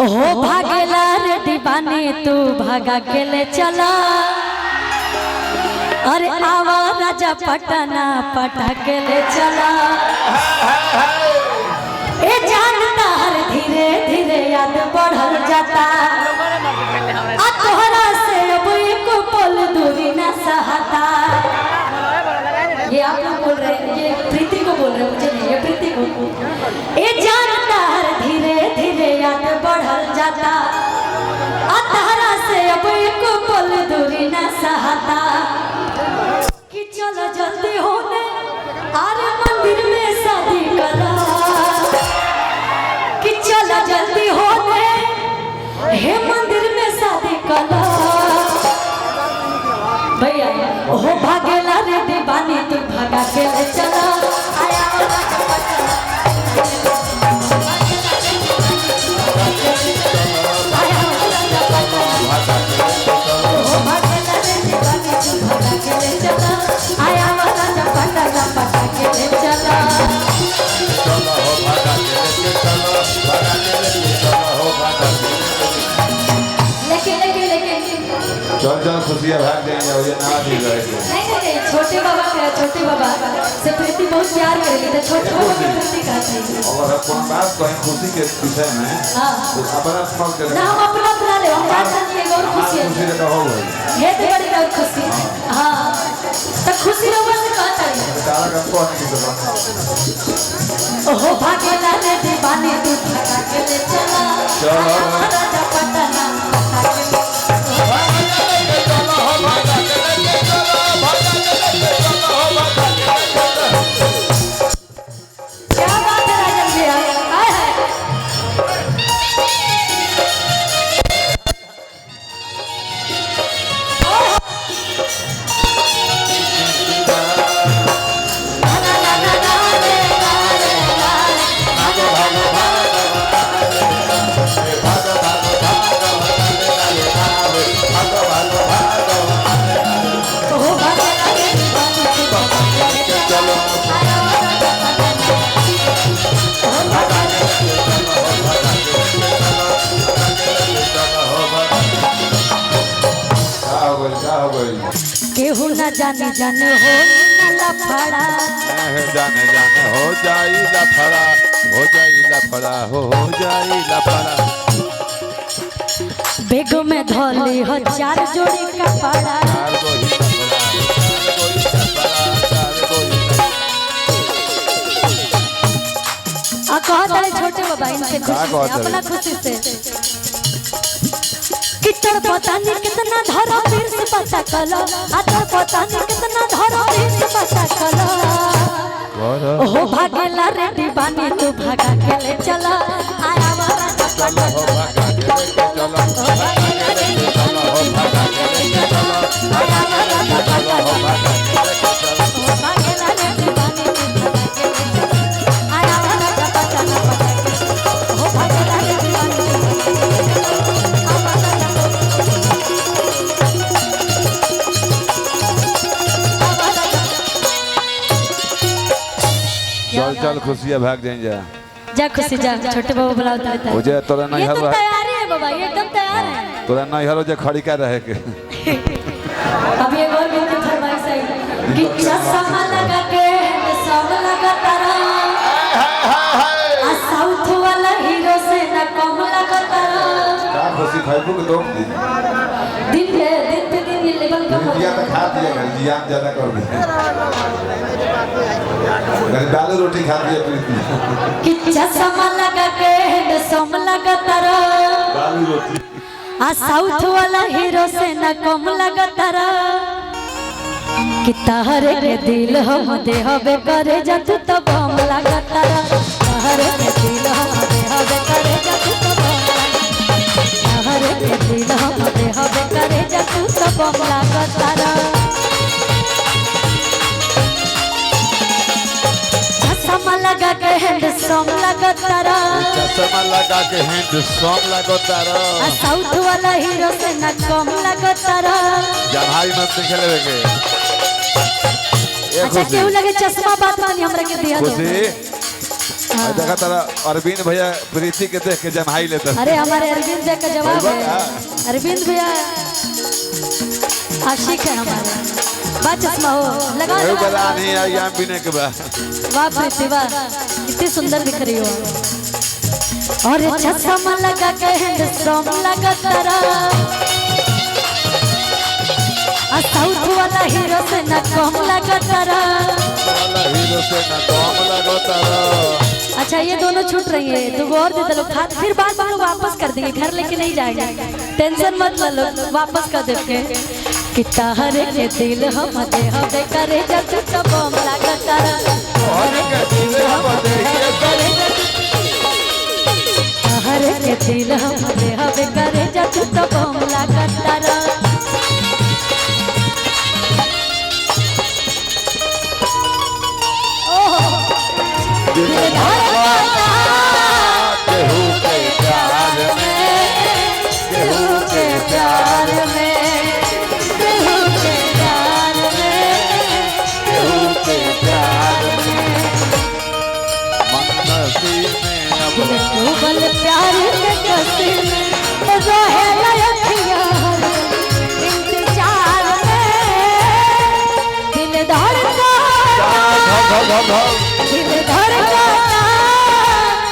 ओहो भागेला रे दीवाने तू भागा के ले चला। अरे आवा राजा पटना पटा के ले चला। ए जानता हर धीरे धीरे याद बढ़ल जाता। आ तोहरा से अब एक पल दूरी न सहता। ये आप लोग बोल रहे हैं, ये प्रीति को बोल रहे हैं, मुझे नहीं, ये प्रीति को। ए जानता हर धीरे धीरे याद बढ़ल जाता। आ तोहरा से अब एक पल दूरी न सहता। कि चलो जल्दी होने आरे मंदिर में शादी करा। कि चलो जल्दी होने हे मंदिर में शादी करा। भैया ओहो भागेला रे दीवानी तू भागा के ले चला। आया चल चल खुशियाँ भाग जाएंगे और ये ना भी रहेंगे। नहीं छोटे बाबा से प्रीति बहुत प्यार करेगी तो छोटे बाबा की प्रीति कहते हैं। और अब कोई बात कहें खुशी के विषय में तो अपना स्मरण करें ना हम अपना अपना ले हम बात करनी है और खुशी है। खुशी का हो गई ये तो बड़ी बहुत खुशी हाँ तो खुशी लोगों से कहता है तारा का कौन की जबान ओहो भागेला रे दीवानी तू भागा के ले चला। चलो राजा पटना क्या बात है राजन जी आए हैं। केहू न जाने जाने हो न लफड़ा जाने जाने हो जाई लफड़ा हो जाई लफड़ा हो जाई लफड़ा बेग में धोली हो चार जोड़ी कपड़ा। आ कहता है छोटे बाबा इनसे खुशी से अपना खुशी से कि तोर पता नहीं कितना धरो फिर से पता कलो। आ तोर पता नहीं कितना धरो फिर से पता कलो। ओहो भागेला रे दीवानी तू भागा के ले चला। आया वाला चलो हो भागा के ले चलो भागा के ले चलो हो भागा के ले चलो आया वाला चलो हो भागा के ले चलो भागेला रे दीवानी तू भागा के ले चला। आया वाला पटना ओहो भागेला रे दीवानी चल चल खुशियाँ भाग जाएंगे जा खुशी जा छोटे बाबू बुलाओ तो हो जाए तोरा नहीं हर तैयार है बाबा ये एकदम तैयार है। तोरा नहीं हर जो खड़ी का रहे के अभी एक और गीत फरमाइश आई कि चश्मा लगा के सब लगा तारा। आ साउथ वाला हीरो से न कम लगा तारा। का खुशी खाइबो के दो दिन पे दिन ये लेवल कम हो दिया तो खा दिया घर जियान ज्यादा कर दे घर दाल रोटी खा दिया प्रीति कि चश्मा लगा के सब लगा तारा। दाल रोटी आ साउथ वाला हीरो से न कम लगा तारा। कि तहरे के दिल हम दे हबे करे जत तो बम लगा तारा। तहरे के दिल हम दे हबे करे जत तो बम लगा। तहरे के दिल हम दे हबे करे जत तो बम लगा तारा। चश्मा लगा के हैंडसम लगा तारा। चश्मा लगा के हैंडसम लगा तारा। आ साउथ वाला हीरो से न कम लगा तारा। जहाई मत निकले लगे अच्छा केहू लगे चश्मा बात मानी हमरा के दिया खुशी हाँ। देखा तारा अरविंद भैया प्रीति के देख के जमाई लेता। अरे हमारे अरविंद भैया का जवाब है, अरविंद भैया आशिक है हमारे। बात चश्मा हो लगा बता नहीं आई आम पीने के बाद। वाह प्रीति वाह, कितनी सुंदर दिख रही हो। और चश्मा लगा के हैंडसम लगा तारा, साउथ वाला हीरो से न कम लगा तारा, हीरो से न कम लगा तारा। अच्छा ये दोनों छूट रही है, तो वो और दे दो खा, फिर बाद में वापस कर देंगे, घर लेके नहीं जाएंगे, टेंशन मत लो, वापस कर देंगे। कितना हरे के दिल हम दे हवे करे जब तो बम लगा तारा, हरे के दिल हम दे हवे करे जब तो बम लगा तारा। केहू के प्यार में, केहू के प्यार में, केहू के प्यार में, केहू के प्यार में, मनसी में अब डूबल प्यार के कसी में रोहे लयखिया इंतजार में, दिल धड़का दिल धड़का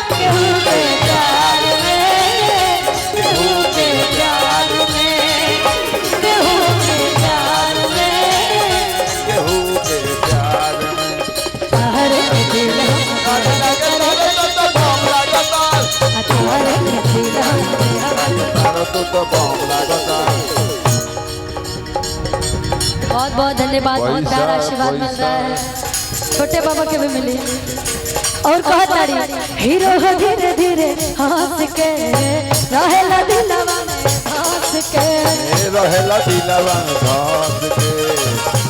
केहू के प्यार में, केहू के प्यार में, केहू के प्यार में, केहू के प्यार में। हर दिल बहुत बहुत धन्यवाद, बहुत प्यारा आशीर्वाद मिल रहा है, छोटे बाबा के भी मिले। और कहा तारी हीरो हो धीरे धीरे हंस के रहेला दिलवा में हंस के, रहेला दिलवा में घास के,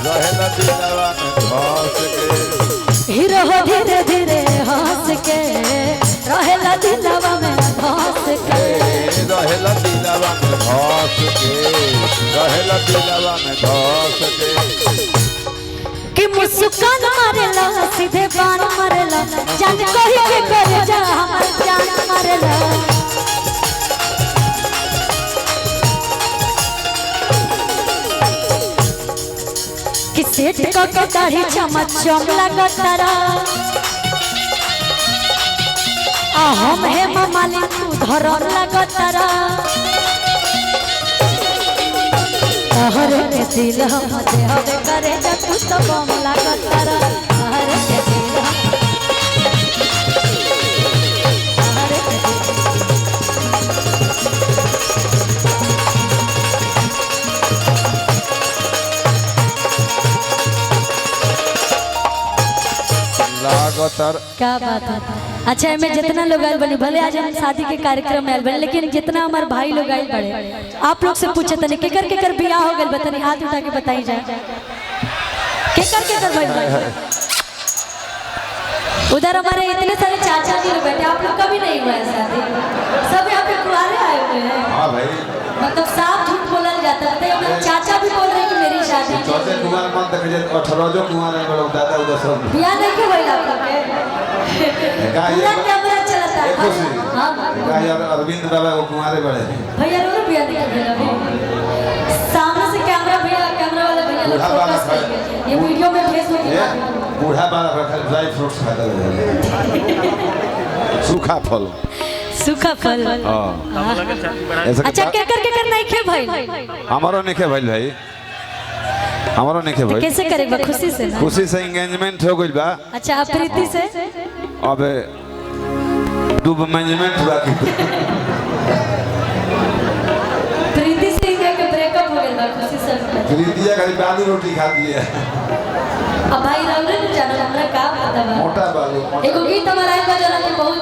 रहेला दिलवा में घास के। हीरो हो धीरे धीरे हंस के रहेला दिलवा में हंस के, रहेला दिलवा में घास के, रहेला दिलवा में घास के। कि मुस्कान मारेला सीधे बाण मारेला, जान कही के करे जा हमर जान मारेला। कि सेठ को के दाढ़ी चमचम लगा तारा, आ हम हे मामाली तू धरम लगा तारा, हरे के दिल हम दे हवे करे जब तू तो बम लगा तारा, हरे के दिल हरे के लागतर क्या बात है। अच्छा मैं जितना लोग आए बने, भले आज हम शादी के कार्यक्रम में आए बने, लेकिन जितना हमारे भाई लोग आए बड़े, आप लोग से पूछे तनी केकर बियाह हो गए, बतानी हाथ उठा के बताई जाए केकर भाई। उधर हमारे इतने सारे चाचा जी लोग बैठे, आप लोग कभी नहीं हुआ है शादी, सब यहाँ पे कुआरे आए हुए हैं। हाँ भाई, मतलब साफ झूठ बोला जाता है, तो चाचा भी बोल रहे हैं कि मेरी शादी चौथे कुमार मन तक जे 18 जो कुमार है लोग दादा उधर सब बियाह नहीं के भाई आप लोग के पूरा कैमरा चलता है। खुशी हां का यार अरविंद बाबा को कुमारे बड़े भैया रो बियाह नहीं कर रहे, सामने से कैमरा वाला भैया लोग फोकस करेंगे, ये वीडियो में फेसबुक पे बूढ़ा बाबा रखा ड्राई फ्रूट्स खाता है, सूखा फल हां। अच्छा केकर नहीं खे भाई, हमारो नहीं खे भाई, हमारो नहीं खे भाई। कैसे करेगा? खुशी से ना, खुशी से एंगेजमेंट हो गइल बा। अच्छा आप प्रीति से अब दो मैनेजमेंट बाकी, प्रीति से के ब्रेकअप हो गया, खुशी से प्रीतिया खाली बालू रोटी खाती है। अब भाई रौनक जाना हमरा का पता बा, मोटा बालू एगो गीत हमारा आइल बा, जो बहुत